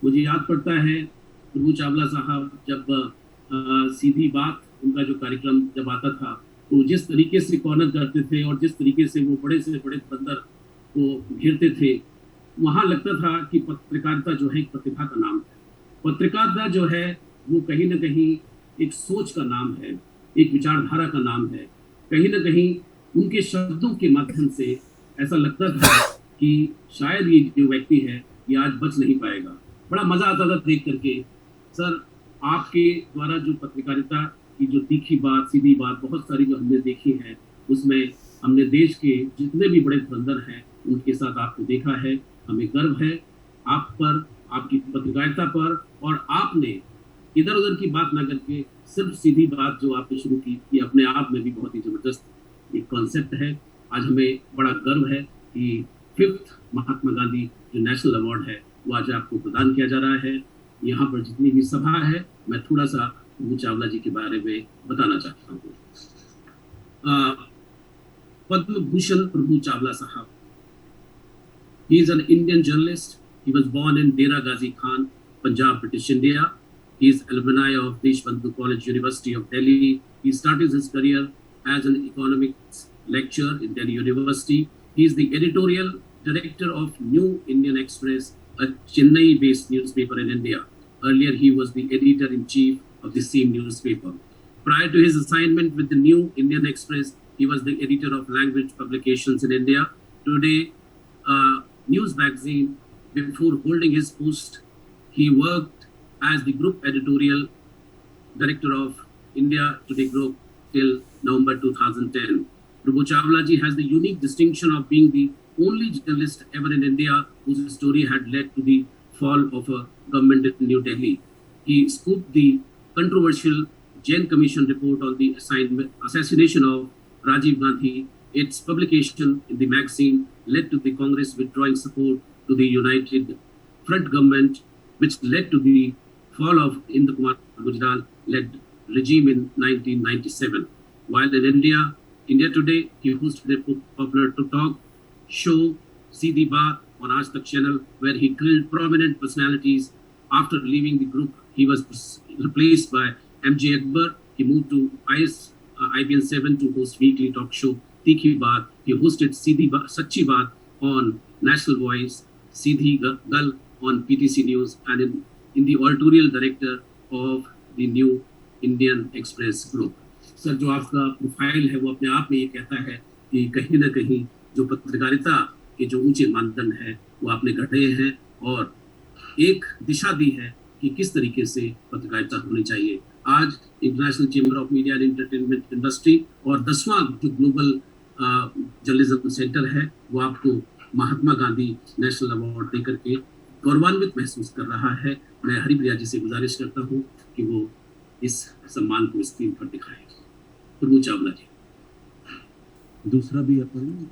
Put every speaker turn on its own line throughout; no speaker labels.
मुझे याद पड़ता है प्रभु चावला साहब जब सीधी बात उनका जो कार्यक्रम जब आता था, तो जिस तरीके से कॉर्नर करते थे और जिस तरीके से वो बड़े से बड़े बंदर को घेरते थे, वहां लगता था कि पत्रकारिता जो है एक प्रतिभा का नाम है। पत्रकारिता जो है वो कहीं ना कहीं एक सोच का नाम है, एक विचारधारा का नाम है। कहीं ना कहीं उनके शब्दों के माध्यम से ऐसा लगता था कि शायद ये जो व्यक्ति है ये आज बच नहीं पाएगा। बड़ा मजा आता था देख करके। सर, आपके द्वारा जो पत्रकारिता की जो तीखी बात, सीधी बात, बहुत सारी जो हमने देखी है, उसमें हमने देश के जितने भी बड़े धुरंधर हैं उनके साथ आपको देखा है। हमें गर्व है आप पर, आपकी पत्रकारिता पर। और आपने इधर उधर की बात ना करके सिर्फ सीधी बात जो आपने शुरू की, ये अपने आप में भी बहुत ही जबरदस्त एक कॉन्सेप्ट है। आज हमें बड़ा गर्व है कि 5th महात्मा गांधी जो नेशनल अवार्ड है वो आज आपको प्रदान किया जा रहा है। यहाँ पर जितनी भी सभा है, मैं थोड़ा सा प्रभु चावला जी के बारे में बताना चाहता हूँ। पद्म भूषण प्रभु चावला साहब, he is an Indian journalist. He was born in Dera Ghazi Khan, Punjab, British India. He is alumni of Deshbandhu College, University of Delhi. He started his career as an economics lecturer in Delhi University. He is the editorial director of New Indian Express, a Chennai-based newspaper in India. Earlier, he was the editor-in-chief of the same newspaper. Prior to his assignment with the New Indian Express, he was the editor of language publications in India. Today, news magazine. Before holding his post, he worked as the group editorial director of India Today Group till November 2010. Prabhu Chawla ji has the unique distinction of being the only journalist ever in India whose story had led to the fall of a government in New Delhi. He scooped the controversial Jain Commission report on the assassination of Rajiv Gandhi. Its publication in the magazine led to the Congress withdrawing support to the United Front government, which led to the fall of Indu Kumar Gujral-led regime in 1997. While in India Today, he hosted a popular talk show, Seedhi Baat, on Aaj Tak channel, where he grilled prominent personalities. After leaving the group, he was replaced by MJ Akbar. He moved to IBN 7 to host weekly talk show Tikhi Baat. He hosted Seedhi Baat, Sachi Baat on National Voice, Seedhi Gal on PTC News, and in the editorial director of the New Indian Express Group. Sir, जो आपका profile है वो अपने आप में ये कहता है कि कहीं ना कहीं जो पत्रकारिता के जो ऊंचे मानदंड है वो आपने गढ़े हैं और एक दिशा दी है कि किस तरीके से पत्रकारिता होनी चाहिए। आज international chamber of media and entertainment industry और 10वां जो ग्लोबल जर्नलिज्म सेंटर है वो आपको महात्मा गांधी नेशनल अवार्ड देकर के गौरवान्वित महसूस कर रहा है। मैं हरिप्रिया जी से गुजारिश करता हूँ कि वो इस सम्मान को स्क्रीन पर दिखाएं। प्रभु चावला जी।
दूसरा भी अपन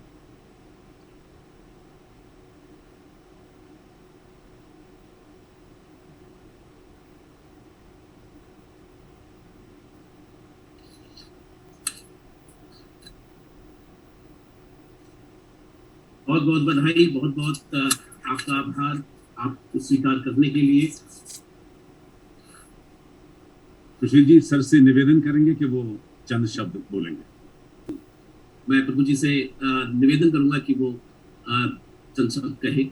बहुत बहुत बधाई, बहुत बहुत आपका आभार आपको स्वीकार करने के लिए।
सुशील जी सर से निवेदन करेंगे कि वो चंद शब्द बोलेंगे।
मैं प्रभु जी से निवेदन करूंगा कि वो चंद शब्द कहे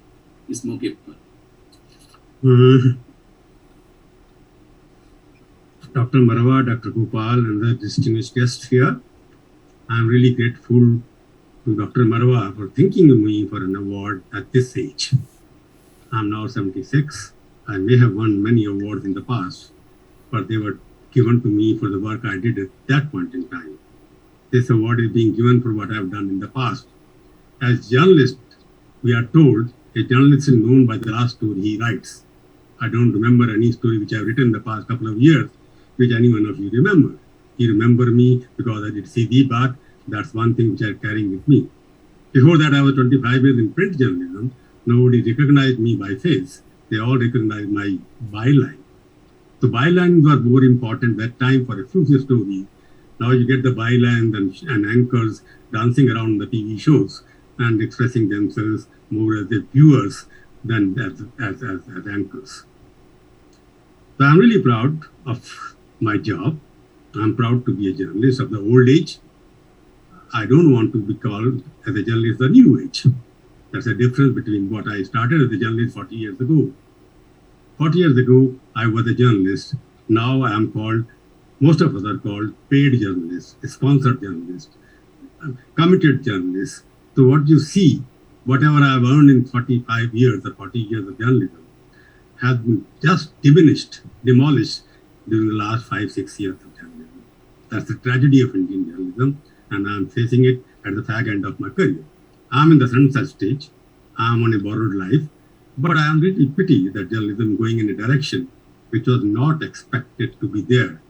इस मौके पर।
Dr. Marwa, Dr. Gopal, and the distinguished guests here, I am really grateful to Dr. Marwa for thinking of me for an award at this age. I am now 76. I may have won many awards in the past, but they were given to me for the work I did at that point in time. This award is being given for what I have done in the past. As journalists, we are told a journalist is known by the last story he writes. I don't remember any story which I have written in the past couple of years which any one of you remember. You remember me because I did CD Baat. That's one thing which I am carrying with me. Before that, I was 25 years in print journalism. Nobody recognized me by face. They all recognized my byline. So bylines were more important that time for exclusive stories. Now you get the bylines and anchors dancing around the TV shows and expressing themselves more as the viewers than as anchors. So I'm really proud of my job. I'm proud to be a journalist of the old age. I don't want to be called as a journalist the new age. That's the difference between what I started as a journalist 40 years ago. 40 years ago, I was a journalist. Now I am called, most of us are called paid journalists, sponsored journalists, committed journalists. So what you see, whatever I've earned in 45 years or 40 years of journalism, has been just demolished during the last 5-6 years of journalism. That's the tragedy of Indian journalism, and I'm facing it at the fag end of my career. I'm in the sunset stage. I'm on a borrowed life, but I am really pity that journalism going in a direction which was not expected to be there.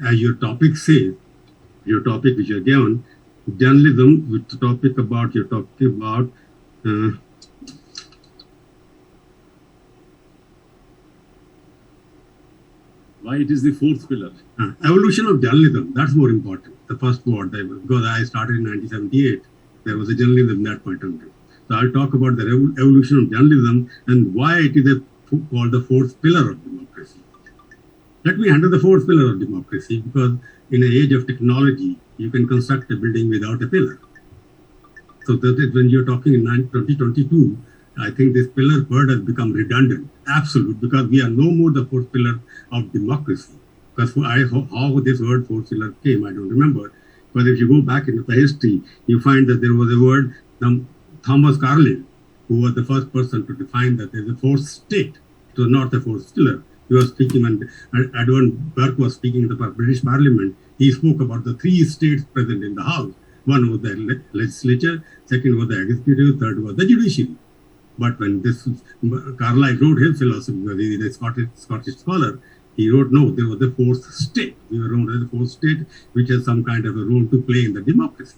As your topic says, your topic which you're given, journalism, with the topic about, you're talking about
why it is the fourth pillar.
Evolution of journalism, that's more important. The first word, because I started in 1978, there was a journalism at that point in time. So I'll talk about the evolution of journalism and why it is called the fourth pillar of democracy. Let me handle the fourth pillar of democracy, because in an age of technology, you can construct a building without a pillar. So that is when you're talking in 2022, I think this pillar word has become redundant, absolute, because we are no more the fourth pillar of democracy. Because how this word fourth pillar came, I don't remember. But if you go back into the history, you find that there was a word, Thomas Carlyle, who was the first person to define that there's a fourth state. It was not the fourth pillar. He was speaking, and Edward Burke was speaking in the British Parliament. He spoke about the three states present in the House. One was the legislature, second was the executive, third was the judiciary. But when Carlyle wrote his philosophy, because he is a Scottish scholar, he wrote, no, there was the fourth state. We were known as the fourth state, which has some kind of a role to play in the democracy.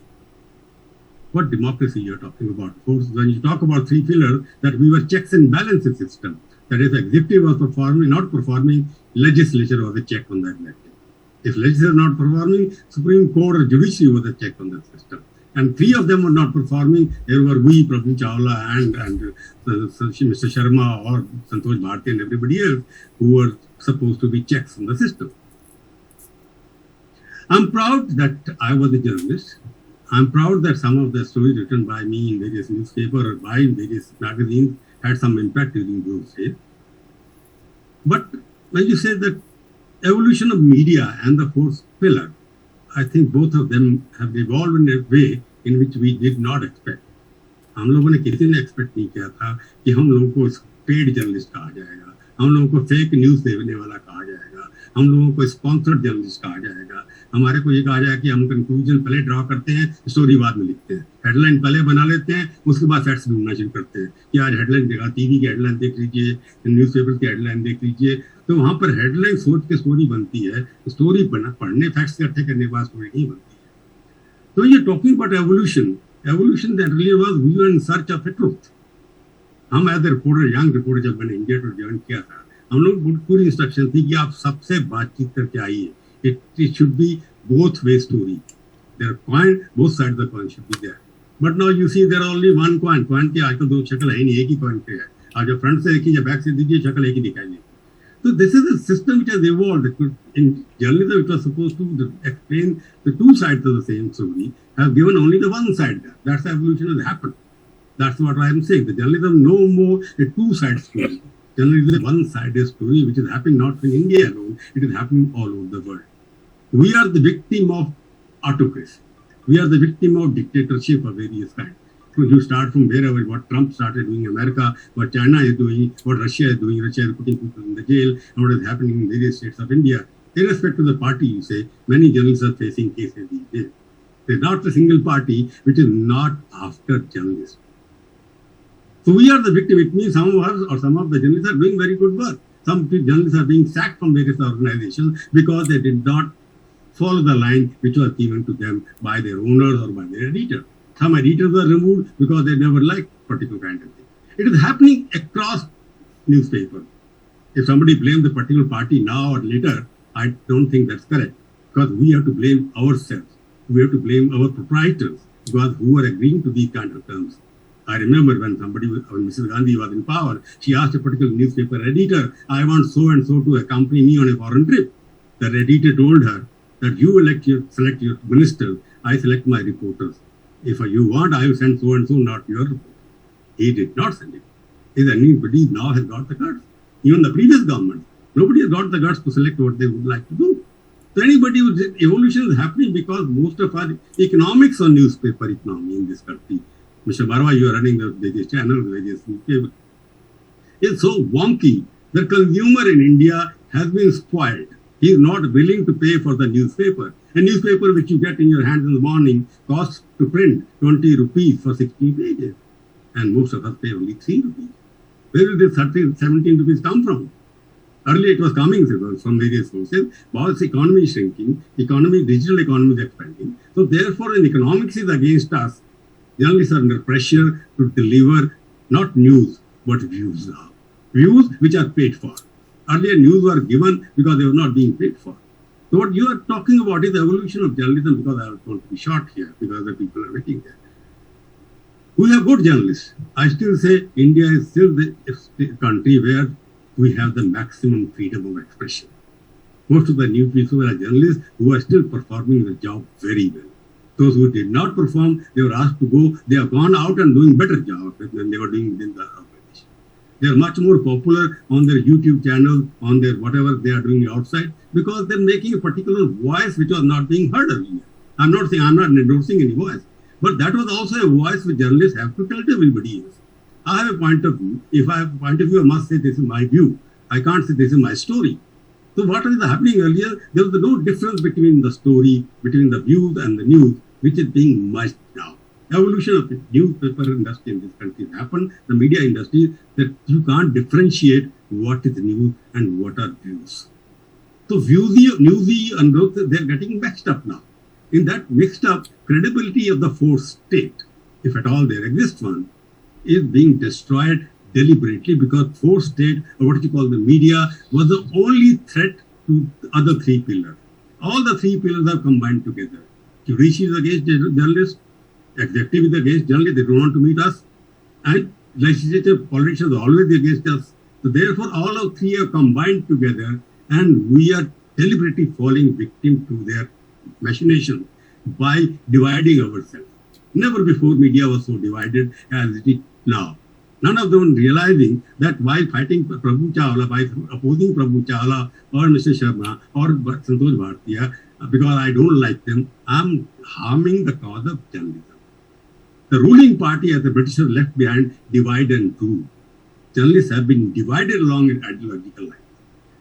What democracy you're talking about? When you talk about three pillars, that we were checks and balances system. That is, executive was not performing, legislature was a check on that executive. If legislature not performing, Supreme Court or judiciary was a check on that system. And three of them were not performing. There were we, Prabhu Chawla, and Mr. Sharma or Santosh Bharti and everybody else who were supposed to be checks on the system. I'm proud that I was a journalist. I'm proud that some of the stories written by me in various newspapers or by various magazines had some impact during those days. But when you say that evolution of media and the fourth pillar, I think both of them have evolved in a way in which we did not expect. हम लोगों ने किसी ने expect नहीं किया था कि हम लोगों को पेड जर्नलिस्ट कहा जाएगा, हम लोगों को फेक न्यूज देने वाला कहा जाएगा, हम लोगों को स्पॉन्सर्ड जर्नलिस्ट कहा जाएगा, हमारे को ये कहा जाएगा कि हम कंक्लूजन पहले ड्रॉ करते हैं, स्टोरी बाद में लिखते हैं, हेडलाइन पहले बना लेते हैं, उसके बाद फैक्ट्स ढूंढना शुरू करते हैं कि आज हेडलाइन देखा, टीवी की हेडलाइन देख लीजिए, न्यूज़पेपर की हेडलाइन देख लीजिए. तो वहां पर हेडलाइन सोच के स्टोरी बनती है, स्टोरी पढ़ने फैक्ट्स इकट्ठे करने के बाद स्टोरी नहीं बनती है. So you're talking about evolution that really was we were in search of a truth. हम as a reporter, young reporter, जब मैंने इंडिया टू ज्वाइन किया था, हम लोग पूरी इंस्ट्रक्शन थी कि आप सबसे बातचीत करके आइए. It should be both way story. There are coin, both sides of the coin should be there. But now you see there are only one coin. Coin की आजकल दो शक्ल है नहीं, एक ही coin पे है. आप जब फ्रंट से देखिए या बैक से दीजिए, शक्ल एक ही दिखाई देगी. So this is a system which has evolved. In journalism, it was supposed to explain the two sides of the same story, have given only the one side. That's the evolution has happened. That's what I am saying. The journalism no more a two-side story. Journalism is a one-sided story which is happening not in India alone, it is happening all over the world. We are the victim of autocracy. We are the victim of dictatorship of various kinds. So you start from wherever, what Trump started doing in America, what China is doing, what Russia is doing. Russia is putting people in the jail, and what is happening in various states of India. Irrespective of the party, you say, many journalists are facing cases these days. There's not a single party which is not after journalists. So we are the victim. It means some of us or some of the journalists are doing very good work. Some journalists are being sacked from various organizations because they did not follow the line which was given to them by their owners or by their editor. Some editors were removed because they never liked particular kind of thing. It is happening across newspapers. If somebody blames the particular party now or later, I don't think that's correct, because we have to blame ourselves. We have to blame our proprietors, because who are agreeing to these kind of terms. I remember when when Mrs. Gandhi was in power, she asked a particular newspaper editor, I want so and so to accompany me on a foreign trip. The editor told her that you select your ministers, I select my reporters. If you want, I will send so and so, not your report. He did not send it. Is anybody now has got the guts? Even the previous government, nobody has got the guts to select what they would like to do. So evolution is happening because most of our economics on newspaper economy in this country. Mr. Marwa, you are running the various channels, various newspapers. It's so wonky. The consumer in India has been spoiled. He is not willing to pay for the newspaper. A newspaper which you get in your hands in the morning costs to print 20 rupees for 16 pages. And most of us pay only 3 rupees. Where will this 17 rupees come from? Earlier it was coming from various sources. While the economy is shrinking, digital economy is expanding. So therefore, when economics is against us, journalists are under pressure to deliver not news, but views now. Views which are paid for. Earlier news were given because they were not being paid for. So what you are talking about is the evolution of journalism, because I want to be short here because the people are waiting there. We have good journalists. I still say India is still the country where we have the maximum freedom of expression. Most of the new people are journalists who are still performing the job very well. Those who did not perform, they were asked to go. They have gone out and doing better job than they were doing within the organization. They are much more popular on their YouTube channel, on their whatever they are doing outside, because they're making a particular voice which was not being heard earlier. I'm not endorsing any voice, but that was also a voice which journalists have to tell to everybody else. I have a point of view. If I have a point of view, I must say this is my view. I can't say this is my story. So what is happening earlier, there was no difference between the story, between the views and the news, which is being merged now. Evolution of the newspaper industry in this country happened, the media industry, that you can't differentiate what is news and what are views. So newsy and those, they're getting mixed up now. In that mixed up, credibility of the fourth state, if at all there exists one, is being destroyed deliberately, because fourth state, or what you call the media, was the only threat to the other three pillars. All the three pillars are combined together. Judiciary is against journalists, executive is against journalists, they don't want to meet us, and legislative politicians are always against us. So therefore, all of three are combined together, and we are deliberately falling victim to their machination by dividing ourselves. Never before media was so divided as it is now. None of them realizing that while fighting Prabhu Chawla, by opposing Prabhu Chawla or Mr. Sharma or Santosh Bhartiya, because I don't like them, I'm harming the cause of journalism. The ruling party, as the Britishers left behind, divide and rule. Journalists have been divided along an ideological line.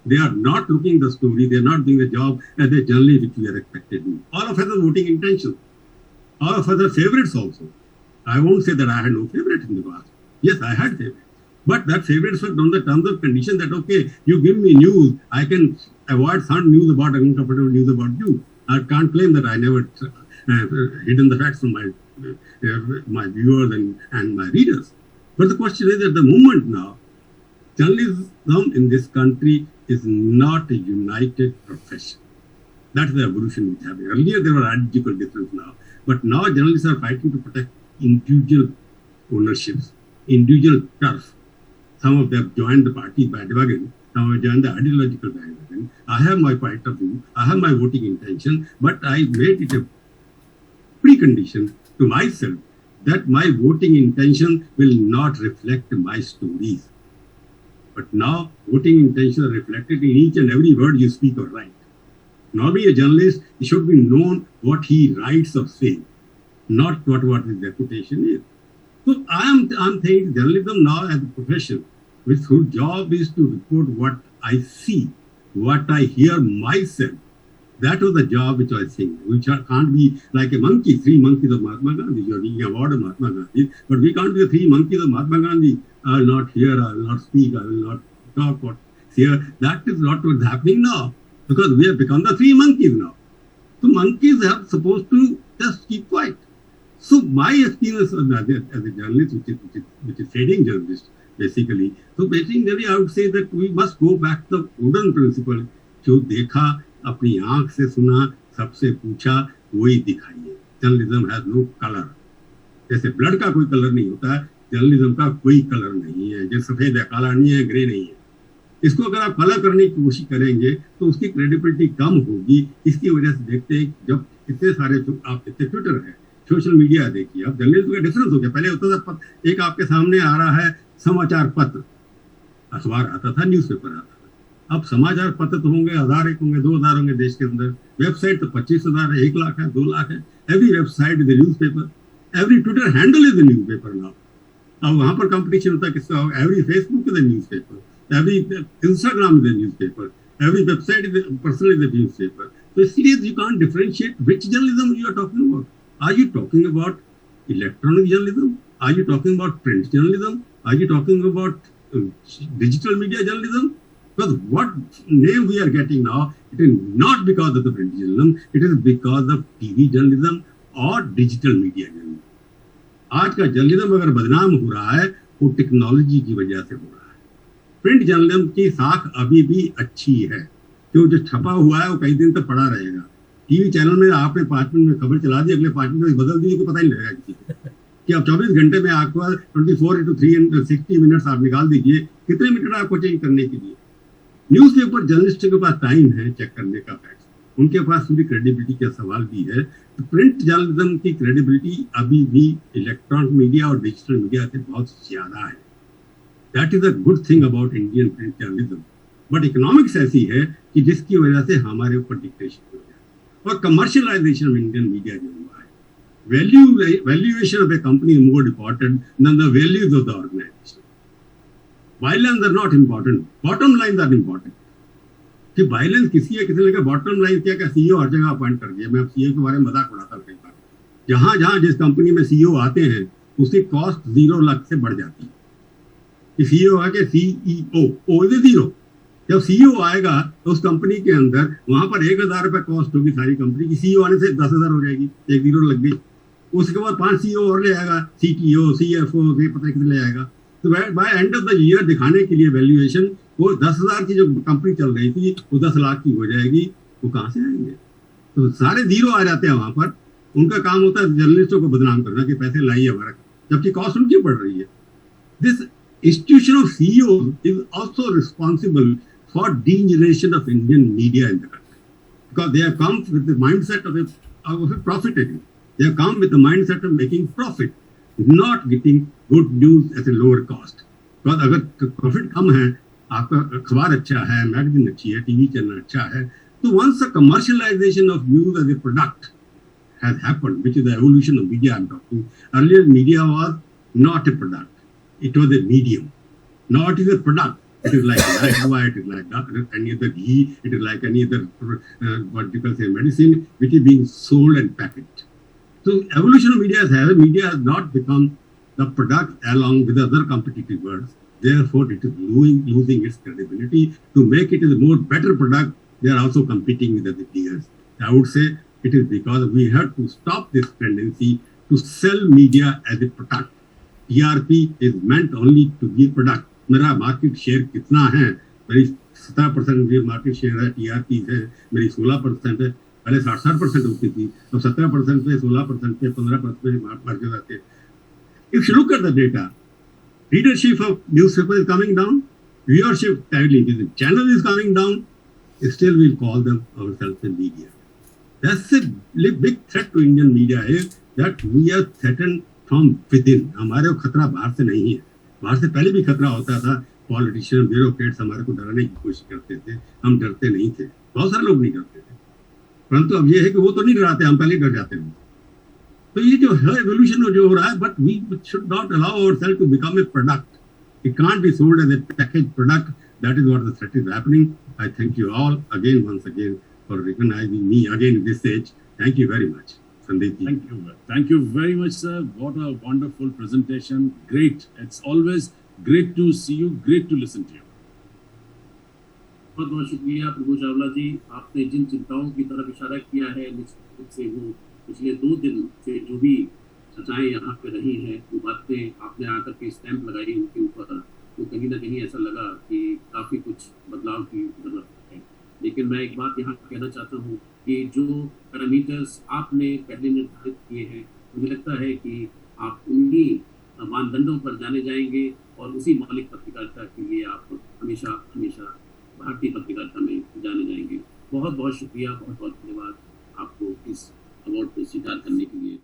They are not looking the story, they are not doing the job as a journalist which we are expected to do. All of us are voting intention. All of us are favorites also. I won't say that I had no favorite in the past. Yes, I had favorites. But that favorites were on the terms of condition that, okay, you give me news, I can avoid some news about uncomfortable news about you. I can't claim that I never hidden the facts from my viewers and my readers. But the question is, at the moment now, journalism in this country is not a united profession. That's the evolution which happened. Earlier there were ideological differences now. But now journalists are fighting to protect individual ownerships, individual turf. Some of them have joined the party bandwagon, some have joined the ideological bandwagon. I have my point of view, I have my voting intention, but I made it a precondition to myself that my voting intention will not reflect my stories. But now voting intentions are reflected in each and every word you speak or write. Normally a journalist, it should be known what he writes or says, not what his reputation is. So I'm saying journalism now as a profession, whose job is to report what I see, what I hear myself. That was the job which I was saying, which can't be like a monkey, 3 monkeys of Mahatma Gandhi. You are being award of Mahatma Gandhi, but we can't be the 3 monkeys of Mahatma Gandhi. I will not hear, I will not speak, I will not talk what here. That is not what's happening now, because we have become the 3 monkeys now. So monkeys are supposed to just keep quiet. So my experience as a journalist, which is trading journalist, basically. So basically, I would say that we must go back to the wooden principle. जो देखा, अपनी आंख से सुना, सबसे पूछा, वही दिखाइए. Journalism has no color. जैसे ब्लड का कोई कलर नहीं होता है, जर्नलिज्म का कोई कलर नहीं है, जो सफेद है, काला नहीं है, ग्रे नहीं है। इसको अगर आप कलर करने की कोशिश करेंगे तो उसकी क्रेडिबिलिटी कम होगी। इसकी वजह से देखते हैं जब इतने सारे आप इतने ट्विटर है, सोशल मीडिया देखिए, अब जर्नलिज्म का डिफरेंस हो गया। पहले होता था एक आपके सामने आ रहा है समाचार पत्र, अखबार आता था, न्यूज़पेपर आता था। अब समाचार पत्र तो होंगे 1000, एक होंगे 2000 होंगे देश के अंदर। वेबसाइट तो 25,000 है, 1 लाख है, 2 लाख है। Every website is a newspaper, every Twitter handle is a newspaper now. अब वहां पर कंपटीशन होता है किसका होगा? Every Facebook is a newspaper, every Instagram is a newspaper, every website is personal is a newspaper. So इसलिए you can't differentiate which journalism you are talking about. Are you talking about electronic journalism? Are you talking about print journalism? Are you talking about digital media journalism? Because what name we are getting now, it is not because of the print journalism, it is because of TV journalism or digital media journalism. आज का journalism अगर बदनाम हो रहा है वो technology की वजह से हो रहा है। प्रिंट जर्नलिज्म की साख अभी भी अच्छी है, क्यों? जो छपा हुआ है वो कई दिन तक पड़ा रहेगा। टीवी चैनल में आपने 5 मिनट में खबर चला दी, अगले 5 मिनट में बदल दी, को पता ही नहीं लगेगा किसी को कि अब 24 घंटे में आपको 24 into 360 मिनट्स आप निकाल दीजिए, कितने मिनट आपको चेंज करने के लिए। न्यूज़पेपर जर्नलिस्ट के पास टाइम है चेक करने का फैक्ट, उनके पास पूरी क्रेडिबिलिटी का सवाल भी है। तो प्रिंट जर्नलिज्म की क्रेडिबिलिटी अभी भी इलेक्ट्रॉनिक मीडिया और डिजिटल मीडिया से बहुत ज्यादा है। That is a good thing about Indian print journalism. But economics ऐसी है कि जिसकी वजह से हमारे ऊपर डिक्टेशन हो गया और कमर्शियलाइजेशन ऑफ इंडियन मीडिया जो हुआ है। Valuation of a company is more important than the values of the organisation. Violence are not important, bottom line are important. कि वायलेंस किसी है, किसी ने बॉटम लाइन क्या सीईओ हर जगह अपॉइंट कर दिया। मैं सीईओ के बारे में मजाक उड़ाता हूं कई बार। जहां जहां जिस कंपनी में सीईओ आते हैं उसकी कॉस्ट 0 लाख से बढ़ जाती है। सीईओ आके सीईओ ओ इज 0। जब सीईओ आएगा तो उस कंपनी के अंदर वहां पर 1000 रुपए कॉस्ट होगी सारी कंपनी की, सीईओ आने से 10,000 हो जाएगी, 1 0 लग गई। उसके बाद 5 सीईओ और ले आएगा, सीटीओ, सीएफओ, पता कितने ले आएगा। तो by end of the year दिखाने के लिए वैल्यूएशन वो 10,000 की जो कंपनी चल रही थी वो 10 लाख की हो जाएगी। वो कहां से आएंगे? तो सारे 0 आ जाते हैं वहां पर। उनका काम होता है जर्नलिस्टों को बदनाम करना कि पैसे लाइए हमारा, जबकि कॉस्ट उनकी बढ़ रही है। This institution of CEO is also responsible for degeneration of Indian media in the country, because they have come with the mindset of a profiteering. They have come with the mindset of making profit, not getting good news at a lower cost. Because अगर profit कम है, आपका अखबार अच्छा है, magazine अच्छी है, TV channel अच्छा है, तो once the commercialization of news as a product has happened, which is the evolution of media I'm talking. Earlier media was not a product. It was a medium. Now it is a product. It is like Noida, it is like any other ghee, it is like any other what you can say medicine, which is being sold and packaged. So evolution of media has not become the product along with other competitive words. Therefore, it is losing its credibility. To make it a more better product, they are also competing with other peers. I would say it is because we have to stop this tendency to sell media as a product. TRP is meant only to be product. मेरा market share कितना है? मेरी 17% market share है, TRP है मेरी 16% है। पहले 60% होती थी, तो 17% पे, 16% पे, 15% पे मार्केट आते हैं। If you look at the data, readership of newspaper is coming down, viewership television channel is coming down. Still we'll call them ourselves a media. That's a big threat to Indian media is that we are threatened from with in. हमारे को खतरा बाहर से नहीं है, बाहर से पहले भी खतरा होता था। पॉलिटिशियन, ब्यूरोक्रेट्स हमारे को डराने की कोशिश करते थे, हम डरते नहीं थे। बहुत सारे लोग नहीं डरते थे, परंतु अब ये है कि वो तो नहीं डराते, हम पहले डर जाते हैं। तो ये जो है एवोल्यूशन जो हो रहा है, but we should not allow ourselves to become a product. It can't be sold as a package product. That is what the threat is happening. I thank you all again once again for recognising me again in this age. Thank you very much.
Thank you very much, sir. What a wonderful presentation. Great. It's always great to see you. Great to listen to you.
बहुत बहुत शुक्रिया प्रभु चावला जी। आपने जिन चिंताओं की तरफ इशारा किया है, निश्चित रूप से वो पिछले 2 दिन से जो भी चर्चाएं यहाँ पे रही हैं, वो बातें आपने आकर के स्टैंप लगाई उनके ऊपर, तो कहीं ना कहीं ऐसा लगा कि काफ़ी कुछ बदलाव की जरूरत है। लेकिन मैं एक बात यहाँ कहना चाहता हूँ कि जो पैरामीटर्स आपने पहले निर्धारित किए हैं, मुझे लगता है कि आप उन्हीं मानदंडों पर जाने जाएंगे और उसी मौलिक पत्रकारिता के लिए आप हमेशा हमेशा भारतीय पत्रकारिता में जाने जाएंगे। बहुत बहुत शुक्रिया, बहुत बहुत धन्यवाद आपको इस अवार्ड को स्वीकार करने के लिए।